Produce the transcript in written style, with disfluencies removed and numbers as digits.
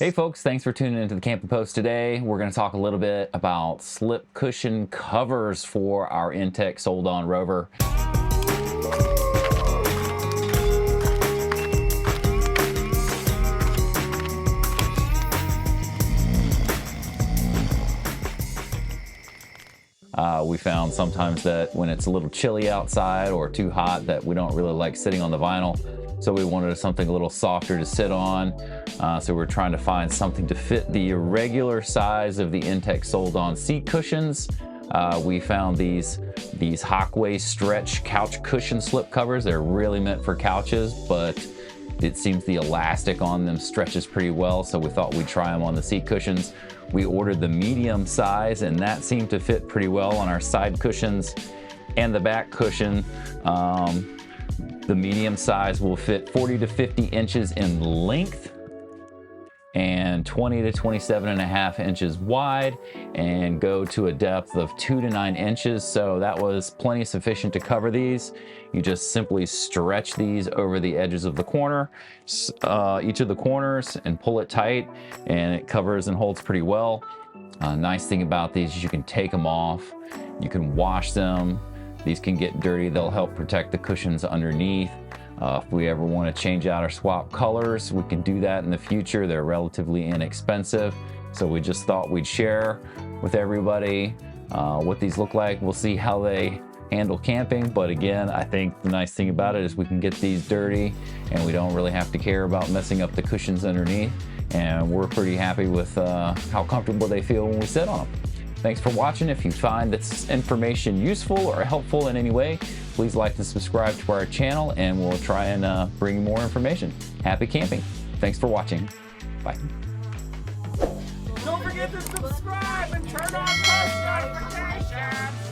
Hey folks, thanks for tuning into the Camping Post today. We're going to talk a little bit about slip cushion covers for our Intech sold-on Rover. We found sometimes that when it's a little chilly outside or too hot that we don't really like sitting on the vinyl. So we wanted something a little softer to sit on. So we're trying to find something to fit the irregular size of the Intech sold-on seat cushions. We found these Hokway stretch couch cushion slip covers. They're really meant for couches, but it seems the elastic on them stretches pretty well, so we thought we'd try them on the seat cushions. We ordered the medium size, and that seemed to fit pretty well on our side cushions and the back cushion. The medium size will fit 40 to 50 inches in length and 20 to 27.5 inches wide, and go to a depth of 2 to 9 inches. So that was plenty sufficient to cover these. You just simply stretch these over the edges of the corner, each of the corners, and pull it tight, and it covers and holds pretty well. Nice thing about these is you can take them off, you can wash them. These can get dirty. They'll help protect the cushions underneath. If we ever want to change out or swap colors, we can do that in the future. They're relatively inexpensive. So we just thought we'd share with everybody what these look like. We'll see how they handle camping. But again, I think the nice thing about it is we can get these dirty and we don't really have to care about messing up the cushions underneath. And we're pretty happy with how comfortable they feel when we sit on them. Thanks for watching. If you find this information useful or helpful in any way, please like and subscribe to our channel, and we'll try and bring you more information. Happy camping. Thanks for watching. Bye. Don't forget to subscribe and turn on post notifications.